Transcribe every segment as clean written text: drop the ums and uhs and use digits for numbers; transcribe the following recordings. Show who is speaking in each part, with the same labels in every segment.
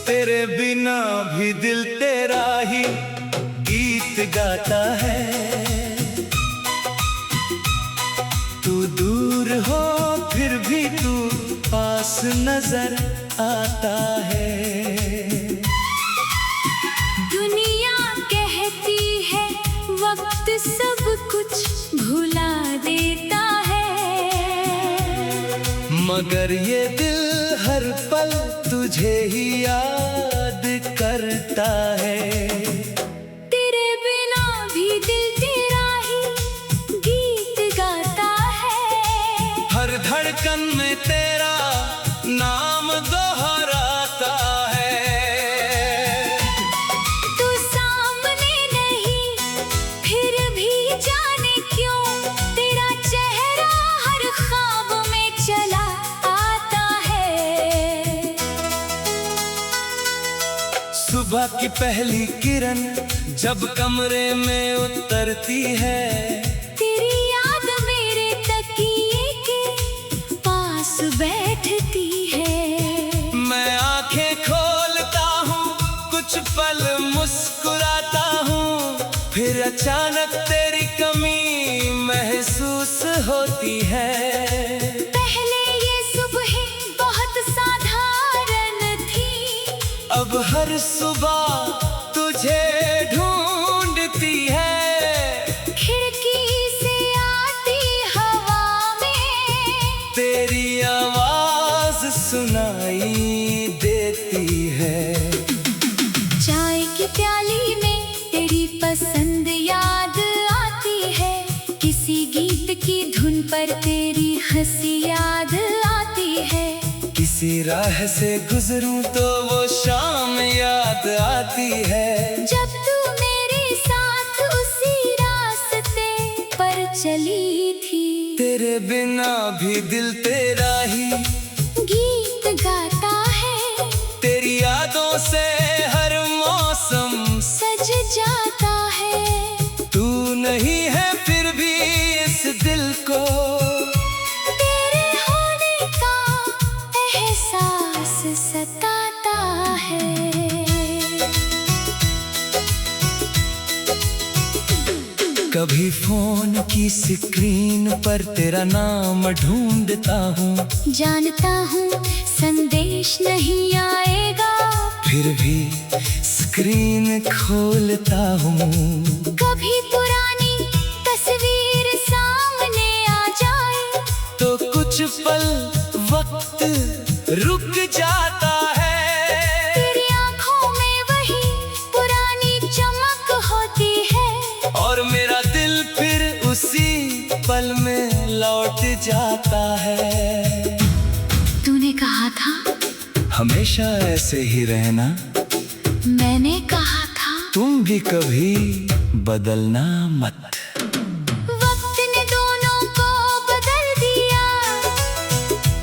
Speaker 1: तेरे बिना भी दिल तेरा ही गीत गाता है। तू दूर हो फिर भी तू पास नजर आता है।
Speaker 2: दुनिया कहती है वक्त सब कुछ भुला देता है,
Speaker 1: मगर ये दिल हर पल तुझे ही याद करता है।
Speaker 2: तेरे बिना भी दिल तेरा ही गीत गाता है।
Speaker 1: हर धड़कन में तेरा नाम दोहराता है।
Speaker 2: तू सामने नहीं फिर भी जाने क्यों तेरा चेहरा हर ख्वाब में चला आता है।
Speaker 1: सुबह की पहली किरण जब कमरे में उतरती है,
Speaker 2: तेरी याद मेरे तकिए के पास बैठती है।
Speaker 1: मैं आंखें खोलता हूँ कुछ पल मुस्कुराता हूँ, फिर अचानक तेरी कमी महसूस होती है।
Speaker 2: पहले ये सुबह बहुत साधारण थी,
Speaker 1: अब हर सुबह तुझे ढूंढती है।
Speaker 2: खिड़की से आती हवा में
Speaker 1: तेरी आवाज सुनाई देती है।
Speaker 2: चाय की प्याली में तेरी पसंद याद आती है। किसी गीत की धुन पर तेरी हंसी याद आती है।
Speaker 1: किसी राह से गुजरूं तो वो शाम याद आती है।
Speaker 2: जब तू मेरे साथ उसी रास्ते पर चली थी,
Speaker 1: तेरे बिना भी दिल तेरा ही
Speaker 2: गीत गाता है।
Speaker 1: तेरी यादों से हर मौसम
Speaker 2: सज जाता है।
Speaker 1: तू नहीं है फिर भी इस दिल को
Speaker 2: तेरे होने का एहसास सताता है।
Speaker 1: कभी फोन की स्क्रीन पर तेरा नाम ढूंढता हूँ,
Speaker 2: जानता हूँ संदेश नहीं आएगा,
Speaker 1: फिर भी स्क्रीन खोलता हूँ।
Speaker 2: कभी पुरानी तस्वीर सामने आ जाए
Speaker 1: तो कुछ पल वक्त रुक जाता है।
Speaker 2: तेरी आंखों में वही पुरानी चमक होती है,
Speaker 1: और मेरा दिल फिर उसी पल में लौट जाता है।
Speaker 2: तूने कहा था
Speaker 1: हमेशा ऐसे ही रहना,
Speaker 2: मैंने कहा था
Speaker 1: तुम भी कभी बदलना मत।
Speaker 2: वक्त ने दोनों को बदल दिया,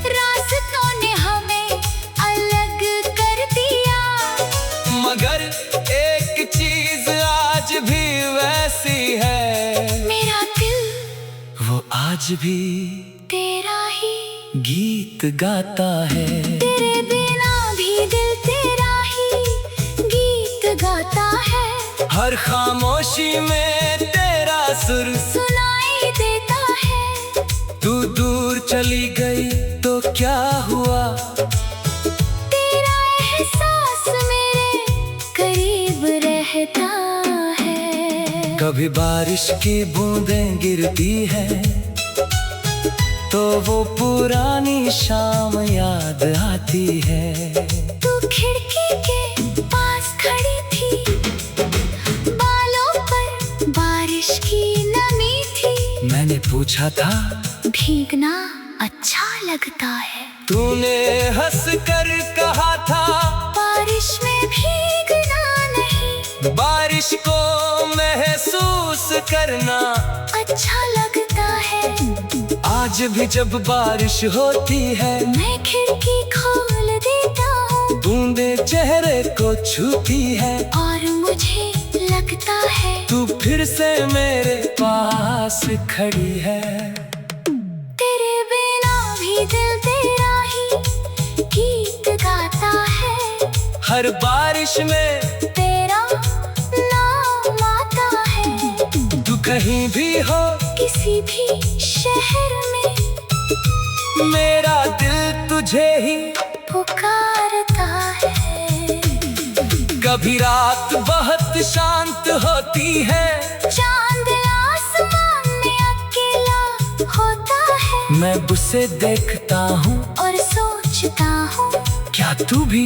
Speaker 2: रास्तों ने हमें अलग कर दिया,
Speaker 1: मगर एक चीज आज भी वैसी है,
Speaker 2: मेरा दिल
Speaker 1: वो आज भी
Speaker 2: तेरा ही
Speaker 1: गीत गाता है।
Speaker 2: तेरे बिना भी दिल तेरा ही गीत गाता है।
Speaker 1: हर खामोशी में तेरा सुर
Speaker 2: सुनाई देता है।
Speaker 1: तू दूर चली गई तो क्या हुआ,
Speaker 2: तेरा एहसास मेरे करीब रहता है।
Speaker 1: कभी बारिश की बूंदें गिरती है तो वो पुरानी शाम याद आती है।
Speaker 2: तू खिड़की के पास खड़ी थी, बालों पर बारिश की नमी थी।
Speaker 1: मैंने पूछा था
Speaker 2: भीगना अच्छा लगता है,
Speaker 1: तूने हंस कर कहा था
Speaker 2: बारिश में भीगना नहीं,
Speaker 1: बारिश को महसूस करना
Speaker 2: अच्छा लगता है।
Speaker 1: आज भी जब बारिश होती है,
Speaker 2: मैं खिड़की खोल देता हूँ,
Speaker 1: बूंदे चेहरे को छूती है,
Speaker 2: और मुझे लगता है
Speaker 1: तू फिर से मेरे पास खड़ी है।
Speaker 2: तेरे बिना भी दिल तेरा ही गीत गाता है।
Speaker 1: हर बारिश में
Speaker 2: तेरा नाम आता है।
Speaker 1: तू कहीं भी हो,
Speaker 2: किसी भी शहर में
Speaker 1: मेरा दिल तुझे ही
Speaker 2: पुकारता है।
Speaker 1: कभी रात बहुत शांत होती है,
Speaker 2: चांद आसमान में अकेला होता है।
Speaker 1: मैं उसे देखता हूँ
Speaker 2: और सोचता हूँ,
Speaker 1: क्या तू भी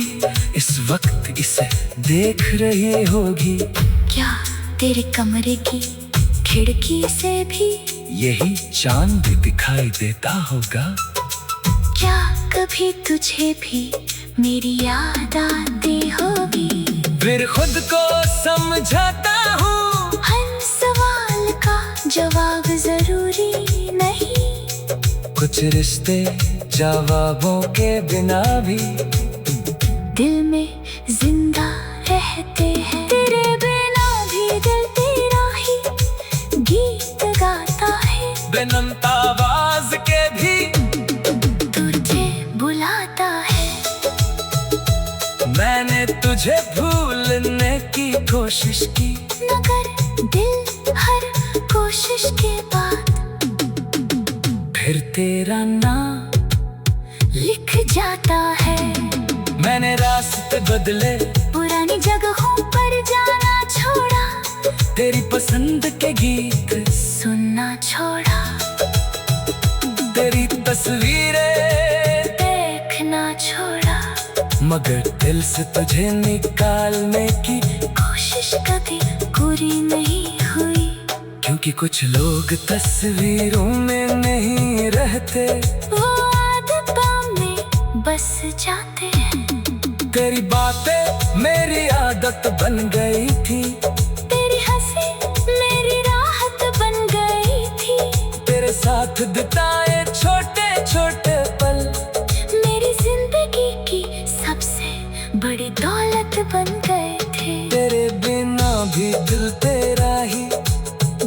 Speaker 1: इस वक्त इसे देख रही होगी?
Speaker 2: क्या तेरे कमरे की खिड़की से भी
Speaker 1: यही चांद दिखाई देता होगा?
Speaker 2: क्या कभी तुझे भी मेरी याद आती होगी?
Speaker 1: फिर खुद को समझाता हूँ,
Speaker 2: हर सवाल का जवाब जरूरी नहीं।
Speaker 1: कुछ रिश्ते जवाबों के बिना भी
Speaker 2: दिल में जिंदा रहते हैं। तेरे बिना भी दिल तेरा ही गीत गाता है।
Speaker 1: बेनंत आवाज के भी
Speaker 2: तुझे बुलाता है।
Speaker 1: मैंने तुझे भूलने की कोशिश की,
Speaker 2: मगर दिल हर कोशिश के बाद
Speaker 1: फिर तेरा नाम
Speaker 2: लिख जाता है।
Speaker 1: मैंने रास्ते बदले,
Speaker 2: पुरानी जगहों पर जाना छोड़ा,
Speaker 1: तेरी पसंद के गीत
Speaker 2: सुनना छोड़ा,
Speaker 1: तेरी तस्वीरें
Speaker 2: देखना छोड़ा।
Speaker 1: मगर दिल से तुझे निकालने की
Speaker 2: कोशिश कभी पूरी नहीं हुई,
Speaker 1: क्योंकि कुछ लोग तस्वीरों में नहीं रहते,
Speaker 2: वो आदतों में बस जाते हैं।
Speaker 1: तेरी बातें मेरी आदत बन गई थी,
Speaker 2: तेरी हंसी मेरी राहत बन गई थी।
Speaker 1: तेरे साथ बिताए छोटे छोटे पल
Speaker 2: मेरी जिंदगी की सबसे बड़ी दौलत बन गए थे।
Speaker 1: तेरे बिना भी दिल तेरा ही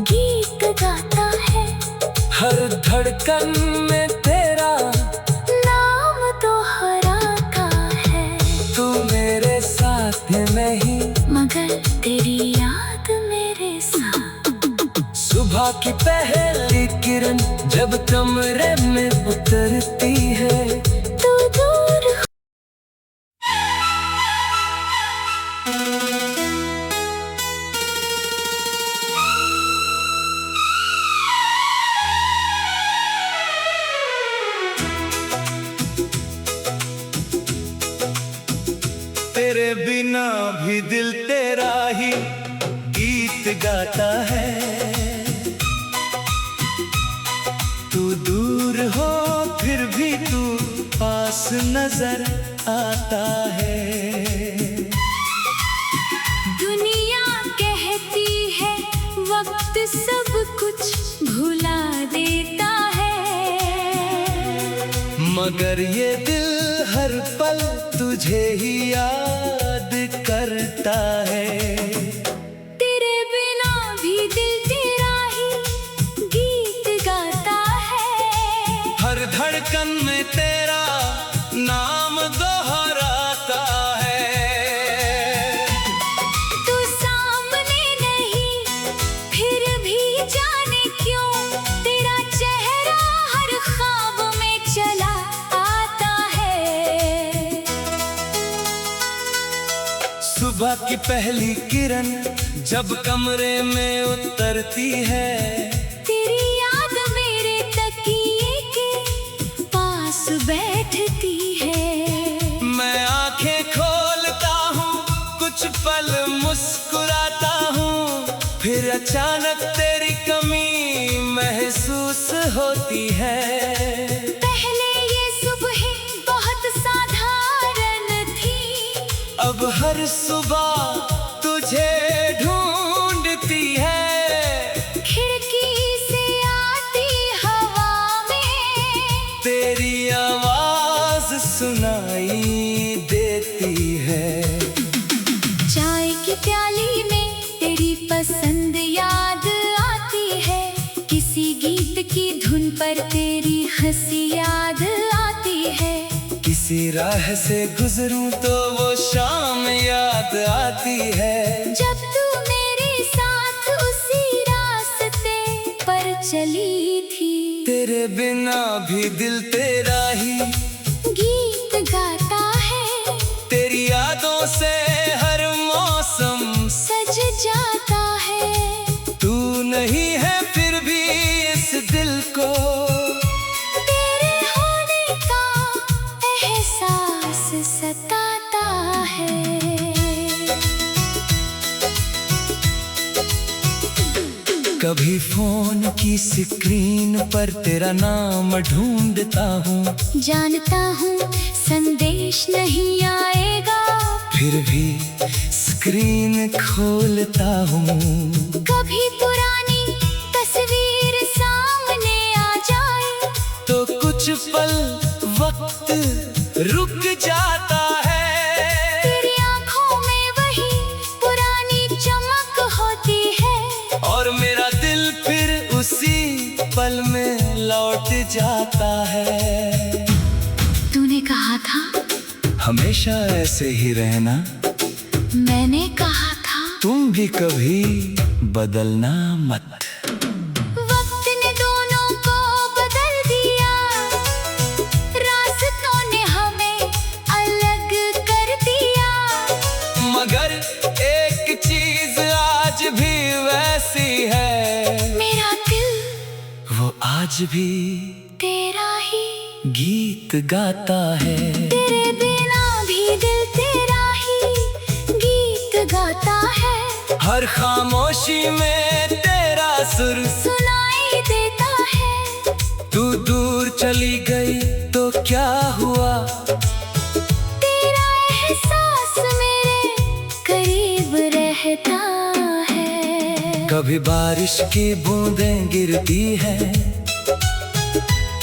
Speaker 2: गीत गाता है।
Speaker 1: हर धड़कन में तेरा
Speaker 2: नाम दोहराता है।
Speaker 1: तू मेरे साथ में ही,
Speaker 2: मगर तेरी याद मेरे साथ।
Speaker 1: सुबह की पहली किरण जब कमरे में उतरती है,
Speaker 2: तू दूर
Speaker 1: तेरे बिना भी दिल तेरा ही गीत गाता है। तू दूर हो फिर भी तू पास नजर आता है।
Speaker 2: दुनिया कहती है वक्त सब कुछ भुला देता है,
Speaker 1: मगर ये दिल हर पल तुझे ही याद करता है।
Speaker 2: तेरे बिना भी दिल तेरा ही गीत गाता है।
Speaker 1: हर धड़कन में तेरा नाम दोहराता है।
Speaker 2: तू सामने नहीं फिर भी जाने क्यों, तेरा चेहरा हर ख्वाब में चला आता है।
Speaker 1: सुबह की पहली किरण जब कमरे में उतरती है,
Speaker 2: तेरी याद मेरे तकिए के पास बैठती है।
Speaker 1: मैं आंखें खोलता हूँ, कुछ पल मुस्कुराता हूँ, फिर अचानक तेरी कमी महसूस होती है।
Speaker 2: पहले ये सुबह बहुत साधारण थी,
Speaker 1: अब हर सुबह तुझे ढूंढती है।
Speaker 2: खिड़की से आती हवा में
Speaker 1: तेरी आवाज सुनाई देती है।
Speaker 2: चाय की प्याली में तेरी पसंद याद आती है। किसी गीत की धुन पर तेरी हंसी याद आती है।
Speaker 1: किसी राह से गुजरूं तो वो शाम याद आती है,
Speaker 2: जब तू मेरे साथ उसी रास्ते पर चली थी।
Speaker 1: तेरे बिना भी दिल तेरा ही
Speaker 2: गीत गाता है,
Speaker 1: तेरी यादों से हर मौसम
Speaker 2: सज जाता है।
Speaker 1: तू नहीं है फिर भी इस दिल को
Speaker 2: तेरे होने का एहसास सताता है।
Speaker 1: कभी फोन की स्क्रीन पर तेरा नाम ढूंढता हूँ,
Speaker 2: जानता हूँ संदेश नहीं आएगा,
Speaker 1: फिर भी स्क्रीन खोलता हूँ।
Speaker 2: कभी पुरानी तस्वीर सामने आ जाए
Speaker 1: तो कुछ पल वक्त रुक जाता है,
Speaker 2: तेरी आंखों में वही पुरानी चमक होती है,
Speaker 1: और मेरा दिल फिर उसी पल में लौट जाता है।
Speaker 2: तूने कहा था
Speaker 1: हमेशा ऐसे ही रहना,
Speaker 2: मैंने कहा था
Speaker 1: तुम भी कभी बदलना मत।
Speaker 2: वक्त ने दोनों को बदल दिया, रास्तों ने हमें अलग कर दिया,
Speaker 1: मगर एक चीज आज भी वैसी है,
Speaker 2: मेरा दिल
Speaker 1: वो आज भी
Speaker 2: तेरा ही
Speaker 1: गीत गाता है।
Speaker 2: तेरे बिना भी दिल तेरा ही गीत गाता है,
Speaker 1: हर खामोशी में तेरा सुर
Speaker 2: सुनाई देता है।
Speaker 1: तू दूर चली गई तो क्या हुआ,
Speaker 2: तेरा एहसास मेरे करीब रहता है।
Speaker 1: कभी बारिश की बूंदें गिरती है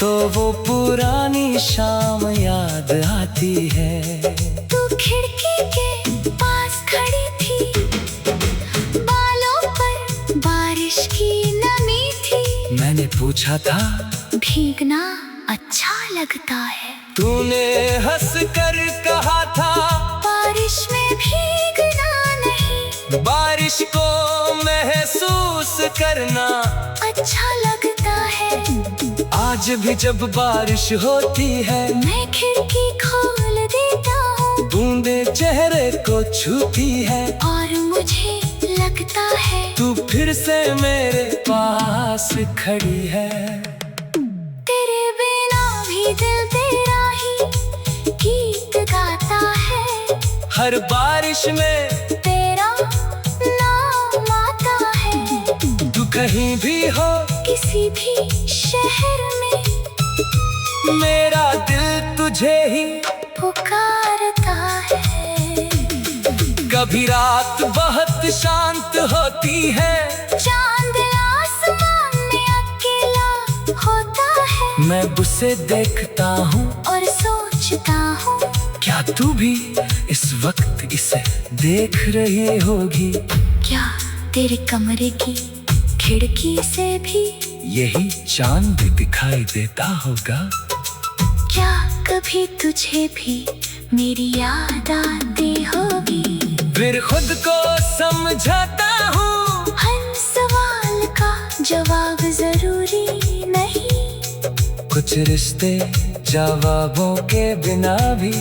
Speaker 1: तो वो पुरानी शाम याद आती है।
Speaker 2: तू खिड़की के पास खड़ी थी, बालों पर बारिश की नमी थी,
Speaker 1: मैंने पूछा था
Speaker 2: भीगना अच्छा लगता है,
Speaker 1: तूने हंस कर कहा था
Speaker 2: बारिश में भीगना नहीं,
Speaker 1: बारिश को महसूस करना
Speaker 2: अच्छा लगता है।
Speaker 1: आज भी जब बारिश होती है
Speaker 2: मैं खिड़की खोल देता हूँ,
Speaker 1: बूंदें चेहरे को छूती है,
Speaker 2: और मुझे लगता है
Speaker 1: तू फिर से मेरे पास खड़ी है।
Speaker 2: तेरे बिना भी दिल तेरा ही गीत गाता है,
Speaker 1: हर बारिश में
Speaker 2: तेरा नाम आता है।
Speaker 1: तू कहीं भी हो
Speaker 2: किसी भी शहर में
Speaker 1: मेरा दिल तुझे ही
Speaker 2: पुकारता है।
Speaker 1: कभी रात बहुत शांत होती है,
Speaker 2: चांद आसमान में अकेला होता है,
Speaker 1: मैं उसे देखता हूँ
Speaker 2: और सोचता हूँ
Speaker 1: क्या तू भी इस वक्त इसे देख रही होगी।
Speaker 2: क्या तेरे कमरे की खिड़की से भी
Speaker 1: यही चांद दिखाई देता होगा।
Speaker 2: क्या कभी तुझे भी मेरी याद आती होगी।
Speaker 1: फिर खुद को समझाता हूँ
Speaker 2: हर सवाल का जवाब जरूरी नहीं,
Speaker 1: कुछ रिश्ते जवाबों के बिना भी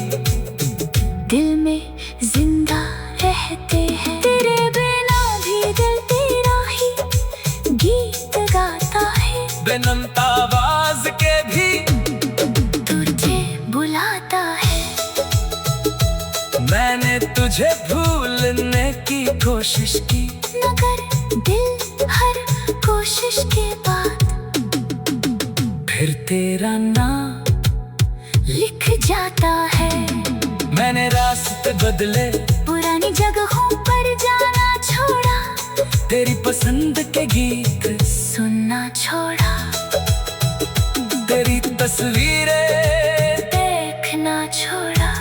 Speaker 2: दिल में जिंदा रहते हैं। तेरे बिना भी दिल तेरा ही गीत गाता है,
Speaker 1: बेनंत आवाज के भी
Speaker 2: तुझे बुलाता है।
Speaker 1: मैंने तुझे भूलने की कोशिश की,
Speaker 2: मगर दिल हर कोशिश के बाद
Speaker 1: फिर तेरा नाम
Speaker 2: लिख जाता है।
Speaker 1: मैंने रास्ते बदले,
Speaker 2: पुरानी जगहों पर जाना छोड़ा,
Speaker 1: तेरी पसंद के गीत
Speaker 2: सुनना छोड़ा,
Speaker 1: तेरी तस्वीरें
Speaker 2: देखना छोड़ा,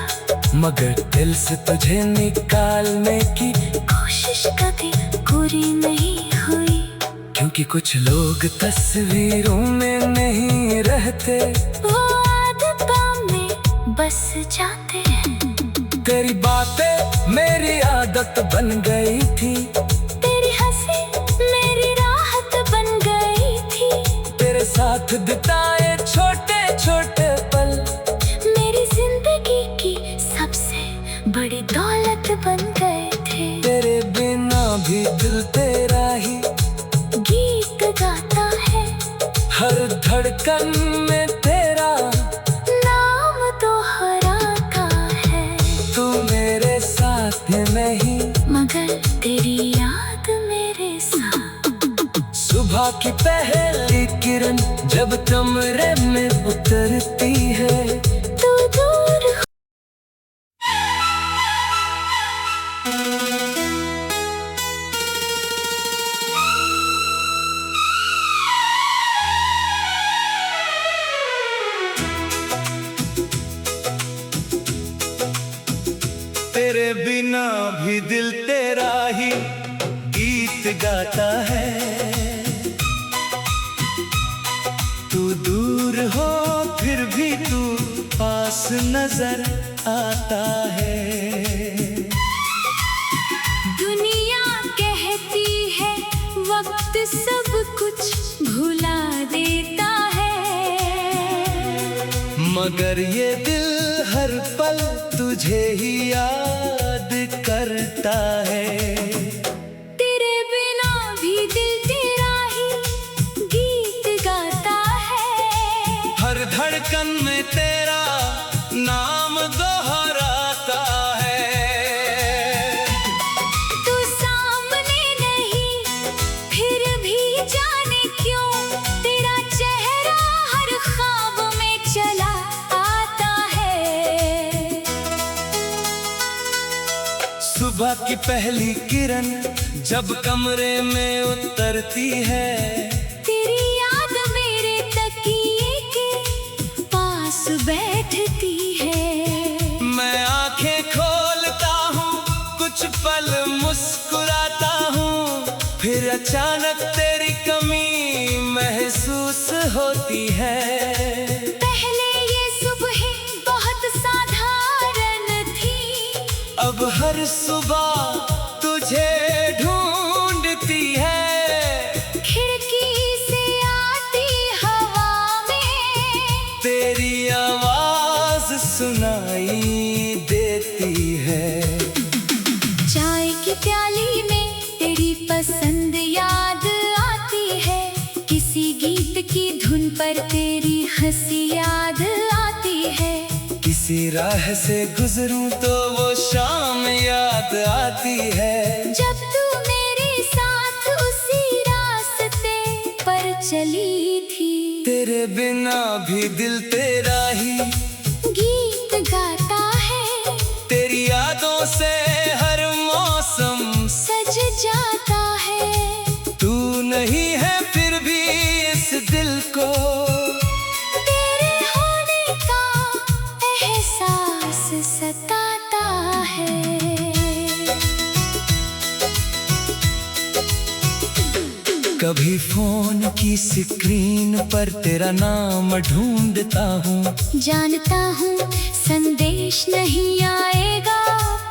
Speaker 1: मगर दिल से तुझे निकालने की
Speaker 2: कोशिश कभी पूरी नहीं हुई।
Speaker 1: क्योंकि कुछ लोग तस्वीरों में नहीं रहते,
Speaker 2: वो आदतों में बस जाते
Speaker 1: तेरी बातें मेरी आदत बन गई थी,
Speaker 2: तेरी हंसी मेरी राहत बन गई थी।
Speaker 1: तेरे साथ बिताए छोटे छोटे पल
Speaker 2: मेरी जिंदगी की सबसे बड़ी दौलत बन गए थे।
Speaker 1: तेरे बिना भी दिल तेरा ही
Speaker 2: गीत गाता है,
Speaker 1: हर धड़कन में तेरा
Speaker 2: नाम दोहराता है।
Speaker 1: तू मेरे साथ नहीं,
Speaker 2: मगर तेरी याद मेरे साथ।
Speaker 1: सुबह की पहली किरण जब कमरे में उतरती है,
Speaker 2: तू दूर
Speaker 1: तेरे बिना भी दिल तेरा ही गीत गाता है। तू दूर हो फिर भी तू पास नजर आता है।
Speaker 2: दुनिया कहती है वक्त सब कुछ भुला देता है,
Speaker 1: मगर ये दिल हर पल तुझे ही याद करता है।
Speaker 2: तेरे बिना भी दिल तेरा ही गीत गाता है।
Speaker 1: हर धड़कन में तेरा नाम दोहराता है।
Speaker 2: तू सामने नहीं फिर भी जाने क्यों, तेरा चेहरा हर ख्वाब में चला आता है।
Speaker 1: सुबह की पहली किरण जब कमरे में उतरती है,
Speaker 2: तेरी याद मेरे तकिए के पास बैठती है।
Speaker 1: मैं आंखें खोलता हूँ, कुछ पल मुस्कुराता हूँ, फिर अचानक तेरी कमी महसूस होती है।
Speaker 2: पहले ये सुबह बहुत साधारण थी,
Speaker 1: अब हर सुबह तुझे ढूंढती है।
Speaker 2: खिड़की से आती हवा में
Speaker 1: तेरी आवाज सुनाई देती है।
Speaker 2: चाय की प्याली में तेरी पसंद याद आती है। किसी गीत की धुन पर तेरी हंसी याद आती है।
Speaker 1: किसी राह से गुजरूं तो वो शाम याद आती है।
Speaker 2: जब तू मेरे साथ उसी रास्ते पर चली थी,
Speaker 1: तेरे बिना भी दिल तेरा ही
Speaker 2: गीत गाता है।
Speaker 1: तेरी यादों से हर मौसम
Speaker 2: सज जाता है।
Speaker 1: तू नहीं है फिर भी इस दिल को
Speaker 2: तेरे होने का एहसास सताता है।
Speaker 1: कभी फोन की स्क्रीन पर तेरा नाम ढूंढता हूँ,
Speaker 2: जानता हूँ संदेश नहीं आएगा,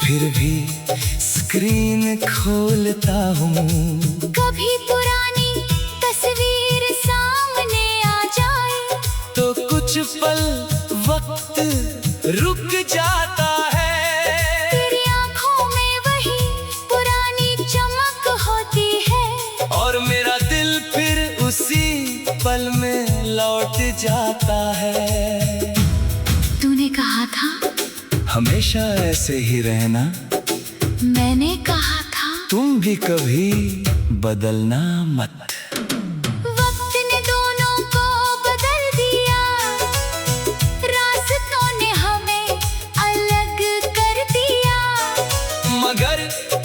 Speaker 1: फिर भी स्क्रीन खोलता हूँ।
Speaker 2: कभी पुरानी तस्वीर सामने आ जाए
Speaker 1: तो कुछ पल वक्त रुक जाता है।
Speaker 2: तेरी आंखों में वही पुरानी चमक होती है,
Speaker 1: और मेरा दिल फिर उसी पल में लौट जाता है।
Speaker 2: तूने कहा था
Speaker 1: हमेशा ऐसे ही रहना,
Speaker 2: मैंने कहा था
Speaker 1: तुम भी कभी बदलना मत।
Speaker 2: वक्त ने दोनों को बदल दिया, रास्तों ने हमें अलग कर दिया,
Speaker 1: मगर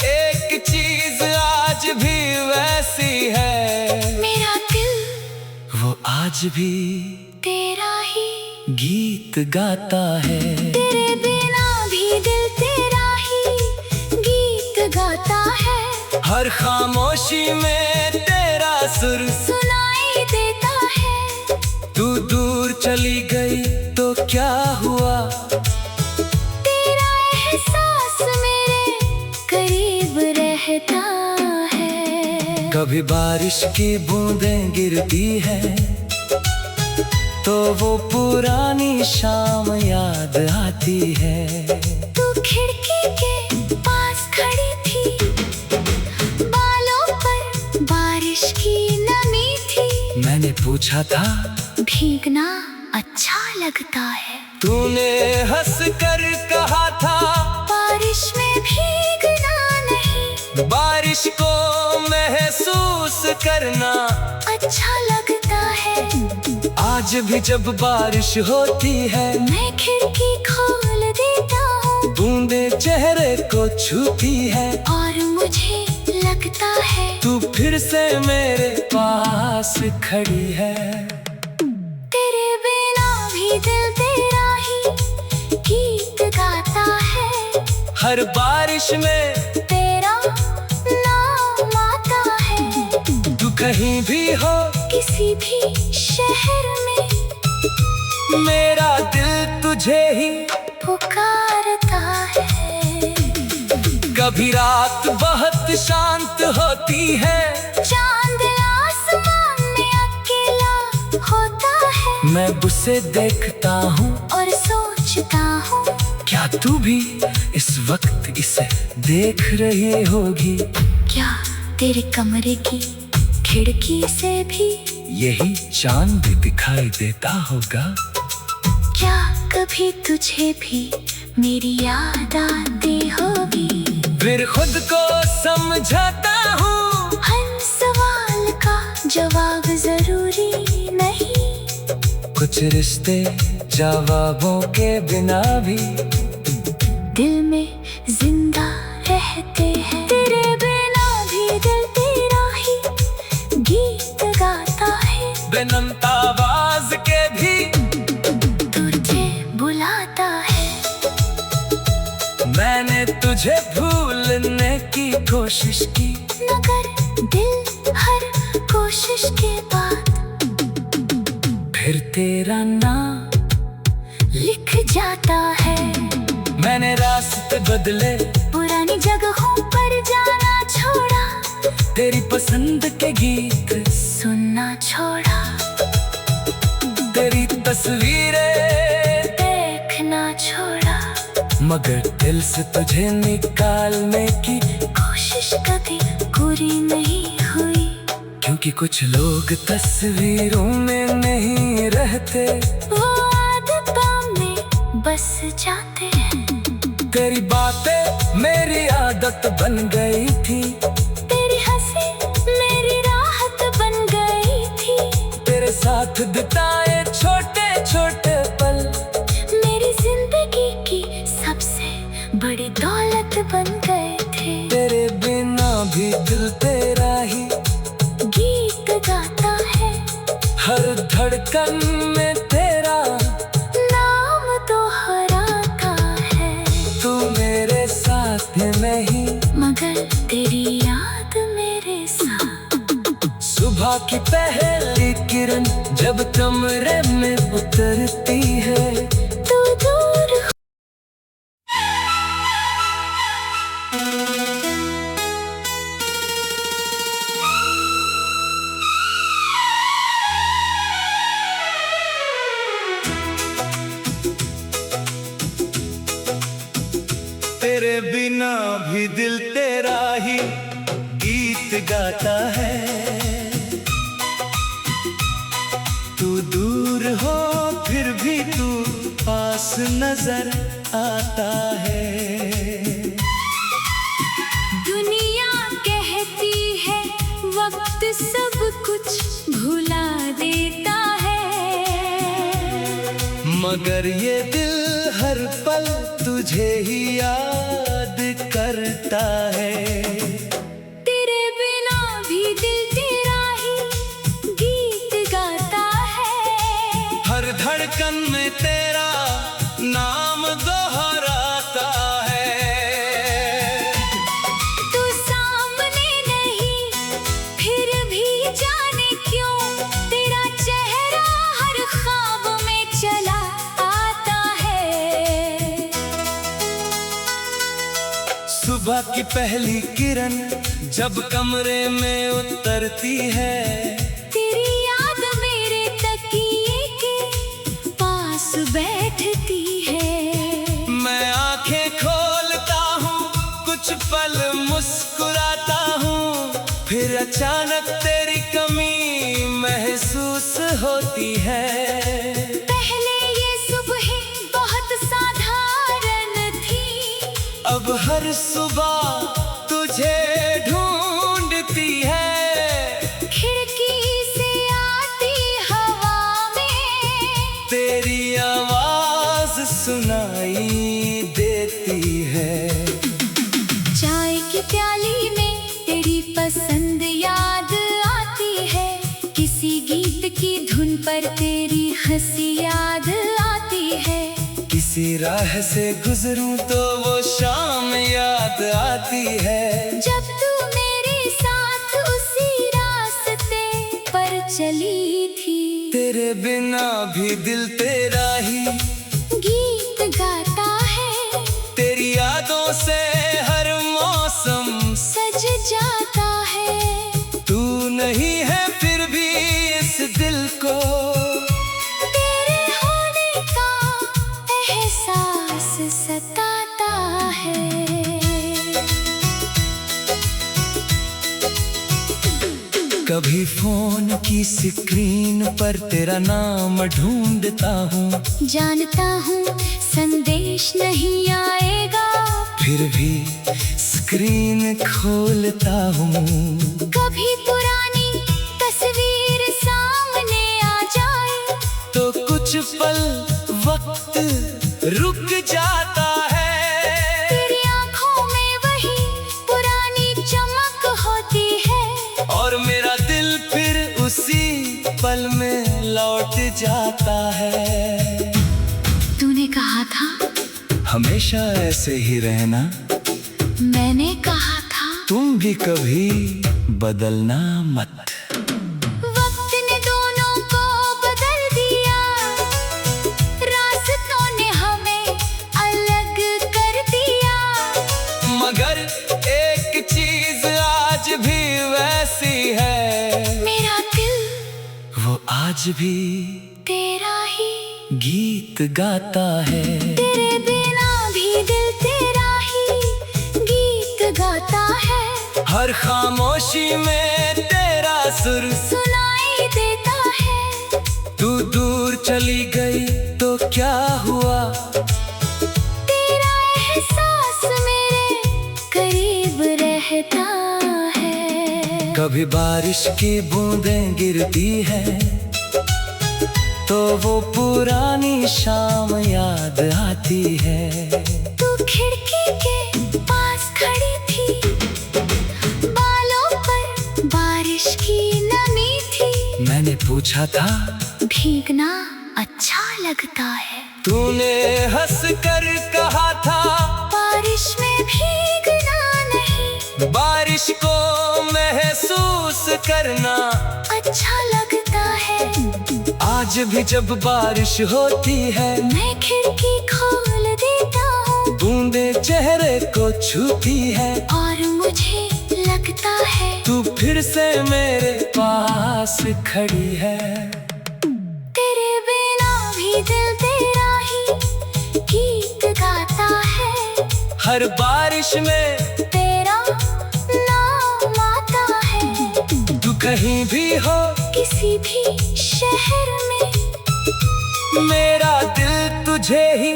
Speaker 1: एक चीज आज भी वैसी है,
Speaker 2: मेरा दिल
Speaker 1: वो आज भी
Speaker 2: तेरा ही
Speaker 1: गीत गाता है।
Speaker 2: तेरे बिना भी दिल तेरा ही गीत गाता है।
Speaker 1: हर खामोशी में तेरा सुर
Speaker 2: सुनाई देता है।
Speaker 1: तू दूर चली गई तो क्या हुआ,
Speaker 2: तेरा
Speaker 1: कभी बारिश की बूंदें गिरती है तो वो पुरानी शाम याद आती है।
Speaker 2: तू खिड़की के पास खड़ी थी, बालों पर बारिश की नमी थी।
Speaker 1: मैंने पूछा था
Speaker 2: भीगना अच्छा लगता है।
Speaker 1: तूने हंस कर कहा था
Speaker 2: बारिश में भीगना नहीं,
Speaker 1: बारिश को महसूस करना
Speaker 2: अच्छा लगता है।
Speaker 1: आज भी जब बारिश होती है
Speaker 2: मैं खिड़की खोल देता हूँ,
Speaker 1: बूंदे चेहरे को छूती है
Speaker 2: और मुझे लगता है
Speaker 1: तू फिर से मेरे पास खड़ी है।
Speaker 2: तेरे बिना भी दिल तेरा ही गीत गाता है।
Speaker 1: हर बारिश में
Speaker 2: तेरा नाम आता है।
Speaker 1: तू कहीं भी हो
Speaker 2: किसी भी शहर में
Speaker 1: मेरा दिल तुझे ही
Speaker 2: पुकारता है।
Speaker 1: कभी रात बहुत शांत होती है,
Speaker 2: चांद आसमान में अकेला होता है।
Speaker 1: मैं उसे देखता हूँ
Speaker 2: और सोचता हूँ
Speaker 1: क्या तू भी इस वक्त इसे देख रही होगी।
Speaker 2: क्या तेरे कमरे की खिड़की से भी
Speaker 1: यही चांद दिखाई देता होगा।
Speaker 2: क्या कभी तुझे भी मेरी याद आती होगी।
Speaker 1: फिर खुद को समझाता हूँ
Speaker 2: हर सवाल का जवाब जरूरी नहीं।
Speaker 1: कुछ रिश्ते जवाबों के बिना भी
Speaker 2: दिल में जिंदा रहते हैं। तेरे बिना भी दिल तेरा ही गीत गाता है।
Speaker 1: बेनंत आवाज के भी
Speaker 2: तुझे बुलाता है।
Speaker 1: मैंने तुझे भूलने की कोशिश की,
Speaker 2: मगर दिल हर कोशिश के बाद
Speaker 1: फिर तेरा नाम
Speaker 2: लिख जाता है।
Speaker 1: मैंने रास्ते बदले,
Speaker 2: पुरानी जगहों पर जाना छोड़ा,
Speaker 1: तेरी पसंद के गीत
Speaker 2: सुनना छोड़ा,
Speaker 1: तेरी तस्वीरें
Speaker 2: देखना छोड़ा।
Speaker 1: मगर दिल से तुझे निकालने की
Speaker 2: कोशिश कभी पूरी नहीं हुई,
Speaker 1: क्योंकि कुछ लोग तस्वीरों में नहीं रहते,
Speaker 2: वो आदतों में बस जाते हैं।
Speaker 1: तेरी बातें मेरी आदत बन गई थी,
Speaker 2: तेरी हंसी मेरी राहत बन गई थी।
Speaker 1: तेरे साथ बिताए छोटे छोटे पल
Speaker 2: मेरी जिंदगी की सबसे बड़ी दौलत बन गए थे।
Speaker 1: तेरे बिना भी दिल तेरा ही
Speaker 2: गीत गाता है।
Speaker 1: हर धड़कन में तेरा
Speaker 2: नाम दोहराता है।
Speaker 1: तू मेरे साथ में ही,
Speaker 2: मगर तेरी याद मेरे साथ।
Speaker 1: सुबह की पहली किरण जब कमरे में उतरती है,
Speaker 2: तू दूर हो।
Speaker 1: तेरे बिना भी दिल तेरा ही गीत गाता है। तू दूर हो फिर भी तू पास नजर आता है।
Speaker 2: दुनिया कहती है वक्त सब कुछ भुला देता है,
Speaker 1: मगर ये दिल हर पल तुझे ही याद करता है।
Speaker 2: तेरे बिना भी दिल तेरा ही गीत गाता है।
Speaker 1: हर धड़कन में तेरा नाम दोहराता है।
Speaker 2: तू सामने नहीं फिर भी जाने क्यों, तेरा चेहरा हर ख्वाब में चला आता है।
Speaker 1: सुबह की पहली किरण जब कमरे में उतरती है,
Speaker 2: तेरी याद मेरे तकिए के पास बैठती है।
Speaker 1: मैं आंखें खोलता हूँ, कुछ पल मुस्कुराता हूँ, फिर अचानक तेरी कमी महसूस होती है।
Speaker 2: पहले ये सुबह बहुत साधारण थी,
Speaker 1: अब हर सुबह तुझे ढूंढती है।
Speaker 2: खिड़की से आती हवा में
Speaker 1: तेरी आवाज सुनाई देती है।
Speaker 2: चाय की प्याली में तेरी पसंद याद आती है। किसी गीत की धुन पर तेरी हंसी याद आती है।
Speaker 1: किसी राह से गुजरूं तो वो शाम याद आती है।
Speaker 2: जब तू मेरे साथ उसी रास्ते पर चली थी,
Speaker 1: तेरे बिना भी दिल तेरा ही
Speaker 2: गीत गाता है।
Speaker 1: तेरी यादों से हर मौसम
Speaker 2: सज जाता है।
Speaker 1: तू नहीं है फिर भी इस दिल को
Speaker 2: तेरे होने का एहसास सताता है।
Speaker 1: कभी फोन की स्क्रीन पर तेरा नाम ढूंढता हूँ,
Speaker 2: जानता हूँ संदेश नहीं आएगा,
Speaker 1: फिर भी स्क्रीन खोलता हूँ।
Speaker 2: कभी पुरानी तस्वीर सामने आ जाए
Speaker 1: तो कुछ पल वक्त रुक जाता है।
Speaker 2: तेरी आंखों में वही पुरानी चमक होती है,
Speaker 1: और मेरा दिल फिर उसी पल में लौट जाता है।
Speaker 2: तूने कहा था
Speaker 1: हमेशा ऐसे ही रहना,
Speaker 2: मैंने कहा था
Speaker 1: तुम भी कभी बदलना मत।
Speaker 2: वक्त ने दोनों को बदल दिया, रास्तों ने हमें अलग कर दिया,
Speaker 1: मगर एक चीज आज भी वैसी है,
Speaker 2: मेरा दिल
Speaker 1: वो आज भी
Speaker 2: तेरा ही
Speaker 1: गीत गाता है।
Speaker 2: तेरे बिना भी दिल तेरा ही गीत गाता है।
Speaker 1: हर खामोशी में तेरा सुर
Speaker 2: सुनाई देता है।
Speaker 1: तू दूर चली गई तो क्या हुआ,
Speaker 2: तेरा एहसास मेरे करीब रहता है।
Speaker 1: कभी बारिश की बूंदें गिरती है तो वो पुरानी शाम याद आती है।
Speaker 2: तू खिड़की के पास खड़ी थी, बालों पर बारिश की नमी थी।
Speaker 1: मैंने पूछा था
Speaker 2: भीगना अच्छा लगता है,
Speaker 1: तूने हंस कर कहा था
Speaker 2: बारिश में भीगना नहीं,
Speaker 1: बारिश को महसूस करना
Speaker 2: अच्छा लगता है।
Speaker 1: आज भी जब बारिश होती है,
Speaker 2: मैं खिड़की खोल देता हूँ,
Speaker 1: बूंदे चेहरे को छूती है,
Speaker 2: और मुझे लगता है
Speaker 1: तू फिर से मेरे पास खड़ी है।
Speaker 2: तेरे बिना भी दिल तेरा ही गीत गाता है।
Speaker 1: हर बारिश में
Speaker 2: तेरा नाम आता है।
Speaker 1: तू कहीं भी हो,
Speaker 2: किसी भी शहर में
Speaker 1: मेरा दिल तुझे ही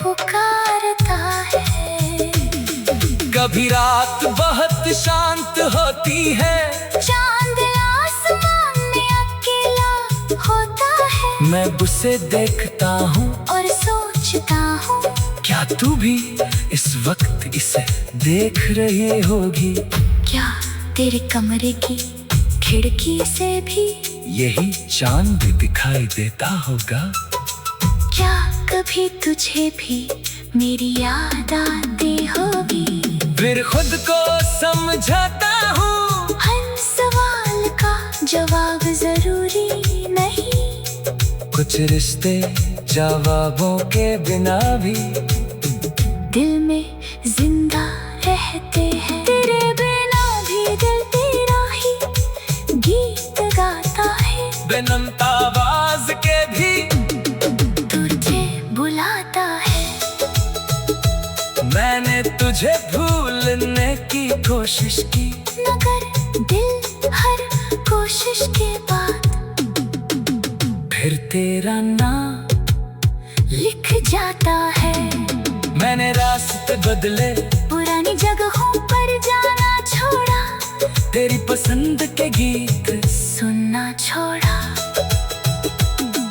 Speaker 2: पुकारता है।
Speaker 1: कभी रात बहुत शांत होती है,
Speaker 2: चांद आसमान में अकेला होता है,
Speaker 1: मैं उसे देखता हूँ
Speaker 2: और सोचता हूँ
Speaker 1: क्या तू भी इस वक्त इसे देख रही होगी।
Speaker 2: क्या तेरे कमरे की खिड़की से भी
Speaker 1: यही चांद दिखाई देता होगा।
Speaker 2: क्या कभी तुझे भी मेरी याद आती होगी।
Speaker 1: फिर खुद को समझाता हूँ,
Speaker 2: हर सवाल का जवाब जरूरी नहीं।
Speaker 1: कुछ रिश्ते जवाबों के बिना भी
Speaker 2: दिल में जिंदा रह कहते हैं। तेरे बिना भी दिल तेरा ही गीत गाता है।
Speaker 1: बेनंत आवाज के भी
Speaker 2: तुझे बुलाता है।
Speaker 1: मैंने तुझे भूलने की कोशिश की,
Speaker 2: मगर दिल हर कोशिश के बाद
Speaker 1: फिर तेरा नाम
Speaker 2: लिख जाता है।
Speaker 1: मैंने रास्ते बदले,
Speaker 2: पुरानी जगहों पर जाना छोड़ा,
Speaker 1: तेरी पसंद के गीत
Speaker 2: सुनना छोड़ा,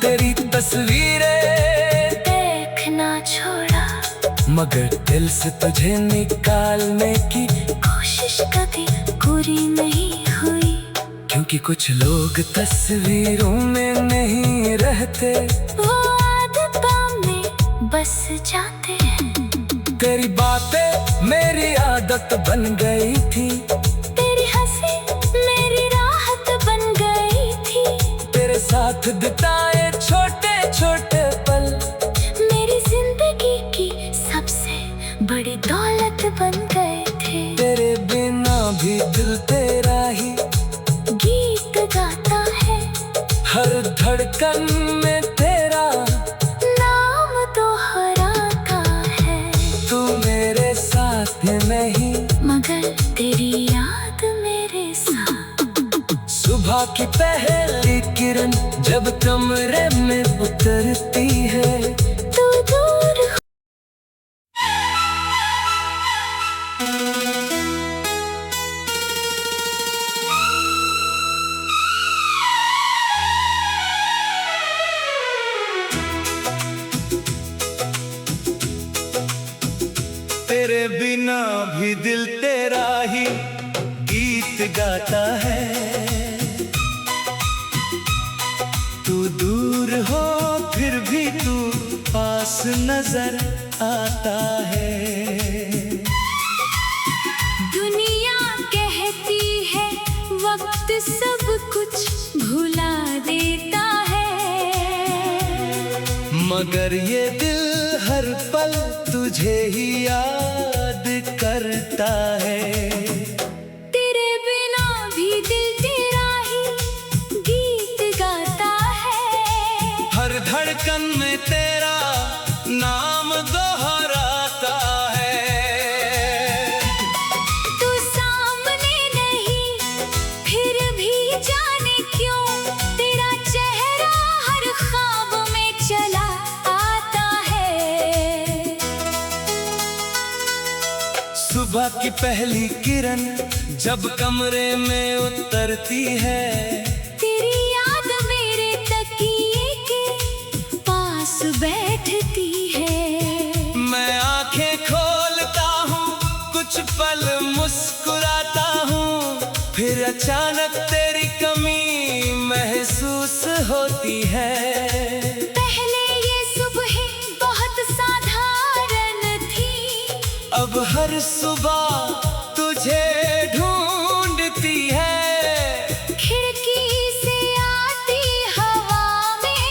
Speaker 1: तेरी तस्वीरें
Speaker 2: देखना छोड़ा।
Speaker 1: मगर दिल से तुझे निकालने की
Speaker 2: कोशिश कभी पूरी नहीं हुई,
Speaker 1: क्योंकि कुछ लोग तस्वीरों में नहीं रहते,
Speaker 2: वो आदतों में बस जाते हैं।
Speaker 1: तेरी बातें मेरी आदत बन गई थी,
Speaker 2: तेरी हंसी मेरी राहत बन गई थी।
Speaker 1: तेरे साथ बिताए छोटे छोटे पल
Speaker 2: मेरी जिंदगी की सबसे बड़ी दौलत बन गए थे।
Speaker 1: तेरे बिना भी दिल तेरा ही
Speaker 2: गीत गाता है।
Speaker 1: हर धड़कन में तेरा
Speaker 2: नाम दोहराता है।
Speaker 1: तू मेरे साथ नहीं,
Speaker 2: मगर तेरी याद मेरे साथ।
Speaker 1: सुबह की पहली किरण जब कमरे में उतरती है,
Speaker 2: तू दूर हो।
Speaker 1: तेरे बिना भी दिल तेरा ही गीत गाता है। तू दूर हो फिर भी तू पास नजर आता है।
Speaker 2: दुनिया कहती है वक्त सब कुछ भुला देता है,
Speaker 1: मगर ये दिल हर पल तुझे ही याद करता है।
Speaker 2: तेरे बिना भी दिल तेरा ही गीत गाता है।
Speaker 1: हर धड़कन में तेरा नाम दोहराता है।
Speaker 2: तू सामने नहीं फिर भी जाने क्यों, तेरा चेहरा हर ख्वाब में चला आता है।
Speaker 1: सुबह की पहली किरण जब कमरे में उतरती है,
Speaker 2: तेरी याद मेरे तकिए के पास बैठती है।
Speaker 1: मैं आंखें खोलता हूँ, कुछ पल मुस्कुराता हूँ, फिर अचानक तेरी कमी महसूस होती है।
Speaker 2: पहले ये सुबह बहुत साधारण थी,
Speaker 1: अब हर सुबह तुझे ढूंढती है।
Speaker 2: खिड़की से आती हवा में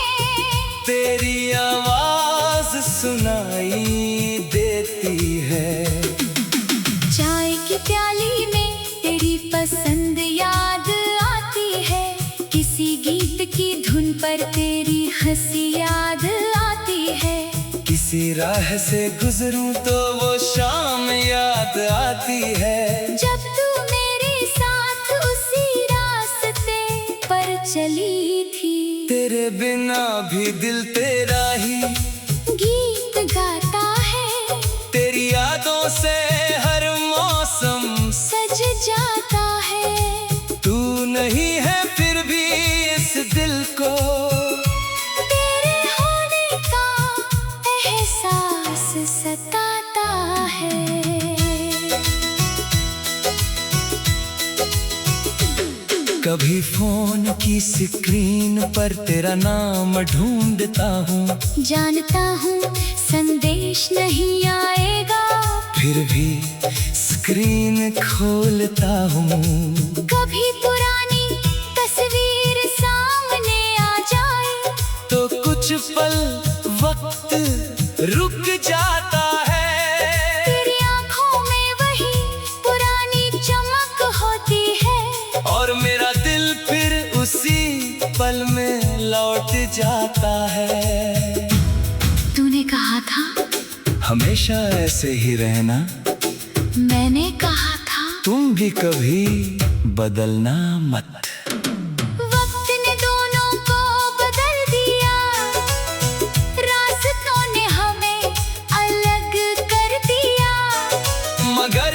Speaker 1: तेरी आवाज सुनाई देती है।
Speaker 2: चाय की प्याली में तेरी पसंद याद आती है। किसी गीत की धुन पर तेरी हंसी याद आती है।
Speaker 1: किसी राह से गुजरूं तो वो शाम याद आती है।
Speaker 2: जब तू मेरे साथ उसी रास्ते पर चली थी,
Speaker 1: तेरे बिना भी दिल तेरा ही
Speaker 2: गीत गाता है।
Speaker 1: तेरी यादों से हर मौसम
Speaker 2: सज जाता है।
Speaker 1: तू नहीं है फिर भी इस दिल को
Speaker 2: तेरे होने का एहसास सताता है।
Speaker 1: कभी फोन की स्क्रीन पर तेरा नाम ढूंढता हूँ,
Speaker 2: जानता हूँ संदेश नहीं आएगा,
Speaker 1: फिर भी स्क्रीन खोलता हूँ।
Speaker 2: कभी पुरानी तस्वीर सामने आ जाए
Speaker 1: तो कुछ पल वक्त रुक जाता है।
Speaker 2: तेरी आंखों में वही
Speaker 1: लौट जाता है।
Speaker 2: तूने कहा था
Speaker 1: हमेशा ऐसे ही रहना,
Speaker 2: मैंने कहा था
Speaker 1: तुम भी कभी बदलना मत।
Speaker 2: वक्त ने दोनों को बदल दिया, रास्तों ने हमें अलग कर दिया,
Speaker 1: मगर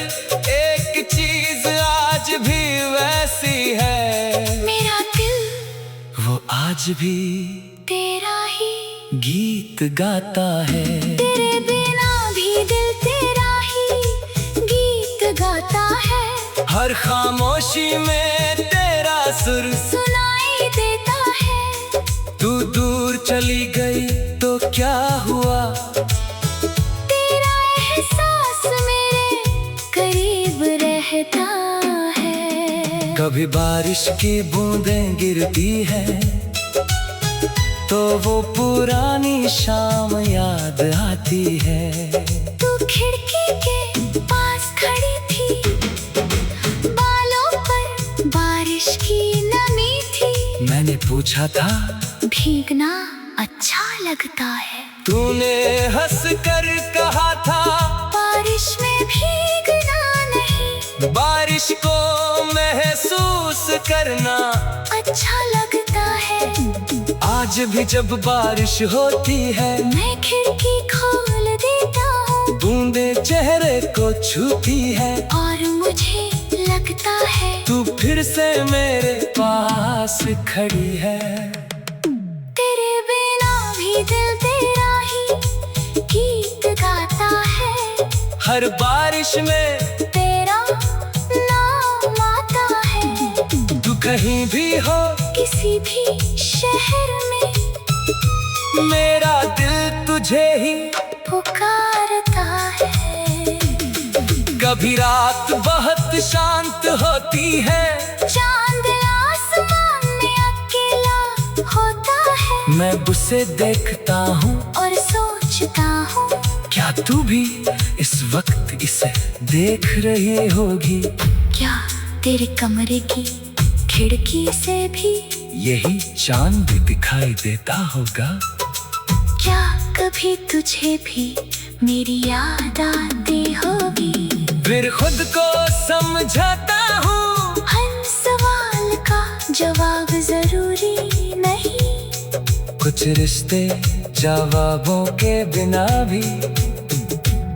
Speaker 1: एक चीज आज भी वैसी है,
Speaker 2: मेरा दिल
Speaker 1: वो आज भी
Speaker 2: तेरा ही
Speaker 1: गीत गाता है।
Speaker 2: तेरे बिना भी दिल तेरा ही गीत गाता है।
Speaker 1: हर खामोशी में तेरा सुर
Speaker 2: सुनाई देता है।
Speaker 1: तू दूर चली गई तो क्या हुआ,
Speaker 2: तेरा एहसास मेरे करीब रहता है।
Speaker 1: कभी बारिश की बूंदें गिरती है तो वो पुरानी शाम याद आती है।
Speaker 2: तू खिड़की के पास खड़ी थी, बालों पर बारिश की नमी थी।
Speaker 1: मैंने पूछा था
Speaker 2: भीगना अच्छा लगता है,
Speaker 1: तूने हंस कर कहा था
Speaker 2: बारिश में भीगना नहीं,
Speaker 1: बारिश को महसूस करना
Speaker 2: अच्छा लगता है।
Speaker 1: आज भी जब बारिश होती है
Speaker 2: मैं खिड़की खोल देता हूँ,
Speaker 1: बूंदें चेहरे को छूती है,
Speaker 2: और मुझे लगता है
Speaker 1: तू फिर से मेरे पास खड़ी है।
Speaker 2: तेरे बिना भी दिल तेरा ही गीत गाता है।
Speaker 1: हर बारिश में
Speaker 2: तेरा नाम आता है,
Speaker 1: तू कहीं भी हो
Speaker 2: किसी भी शहर में
Speaker 1: मेरा दिल तुझे ही
Speaker 2: पुकारता है।
Speaker 1: कभी रात बहुत शांत होती है,
Speaker 2: चांद आसमान में अकेला होता है,
Speaker 1: मैं उसे देखता हूँ
Speaker 2: और सोचता हूँ
Speaker 1: क्या तू भी इस वक्त इसे देख रही होगी।
Speaker 2: क्या तेरे कमरे की खिड़की से भी
Speaker 1: यही चांद दिखाई देता होगा।
Speaker 2: क्या कभी तुझे भी मेरी याद आती होगी।
Speaker 1: फिर खुद को समझाता हूँ
Speaker 2: हर सवाल का जवाब जरूरी नहीं,
Speaker 1: कुछ रिश्ते जवाबों के बिना भी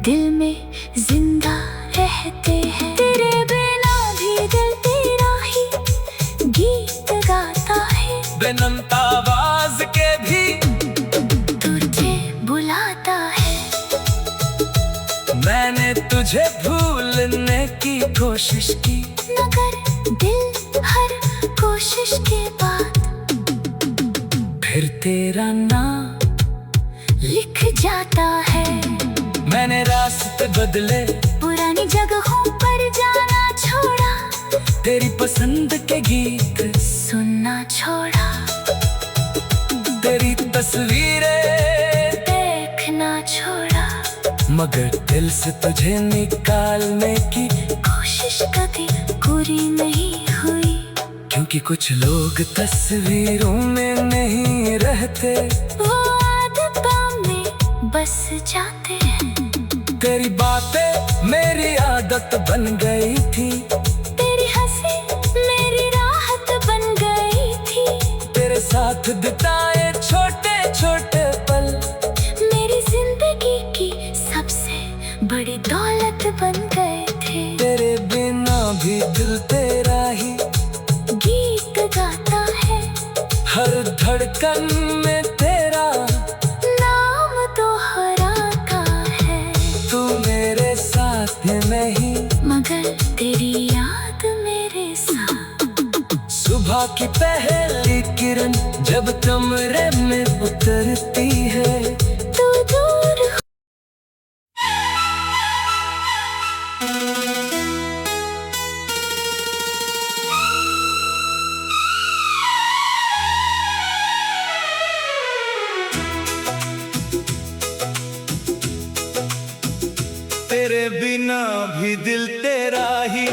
Speaker 2: दिल में जिंदा रहते हैं। तेरे बिना भी दिल तेरा ही गीत गाता है,
Speaker 1: बेनंत आवाज के भी
Speaker 2: तुझे बुलाता है।
Speaker 1: मैंने तुझे भूलने की कोशिश की,
Speaker 2: मगर दिल हर कोशिश के बाद
Speaker 1: फिर तेरा नाम
Speaker 2: लिख जाता है।
Speaker 1: मैंने रास्ते बदले,
Speaker 2: पुरानी जगहों पर जाना छोड़ा,
Speaker 1: तेरी पसंद के गीत
Speaker 2: सुनना छोड़ा,
Speaker 1: तेरी तस्वीरें
Speaker 2: देखना छोड़ा,
Speaker 1: मगर दिल से तुझे निकालने की
Speaker 2: कोशिश कभी पूरी नहीं हुई।
Speaker 1: क्योंकि कुछ लोग तस्वीरों में नहीं रहते,
Speaker 2: वो आदतों में बस जाते हैं।
Speaker 1: तेरी बातें मेरी आदत बन गई थी,
Speaker 2: तेरी हंसी मेरी राहत बन गई थी,
Speaker 1: तेरे साथ बिताए छोटे छोटे पल
Speaker 2: मेरी जिंदगी की सबसे बड़ी दौलत बन गए थे।
Speaker 1: तेरे बिना भी दिल तेरा ही
Speaker 2: गीत गाता है,
Speaker 1: हर धड़कन में तेरा
Speaker 2: नाम दोहराता है।
Speaker 1: तू मेरे साथ नहीं,
Speaker 2: मगर तेरी याद मेरे साथ।
Speaker 1: सुबह की पहली किरण जब कमरे में उतरती है,
Speaker 2: तू दूर
Speaker 1: तेरे बिना भी दिल तेरा ही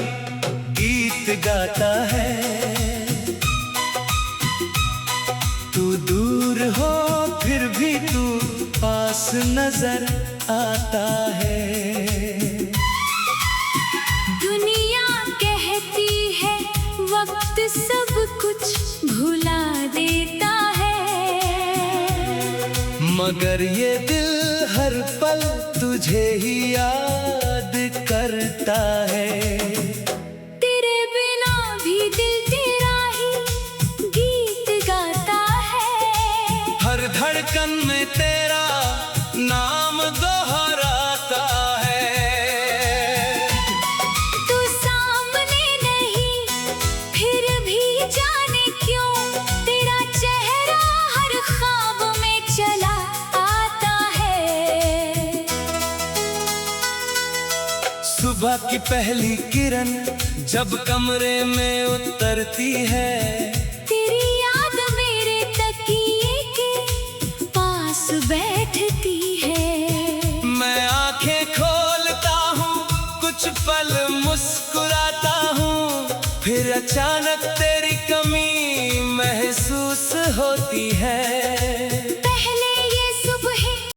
Speaker 1: गीत गाता है। तू दूर पास नजर आता है।
Speaker 2: दुनिया कहती है वक्त सब कुछ भुला देता है,
Speaker 1: मगर ये दिल हर पल तुझे ही याद करता है।
Speaker 2: तेरे बिना भी दिल तेरा ही गीत गाता है,
Speaker 1: हर धड़कन में तेरा नाम दोहराता है।
Speaker 2: तू सामने नहीं फिर भी जाने क्यों तेरा चेहरा हर ख्वाब में चला आता है।
Speaker 1: सुबह की पहली किरण जब कमरे में उतरती है,
Speaker 2: तेरी याद मेरे तकिए के पास बैठती है।
Speaker 1: मैं आंखें खोलता हूँ, कुछ पल मुस्कुराता हूँ, फिर अचानक तेरी कमी महसूस होती है।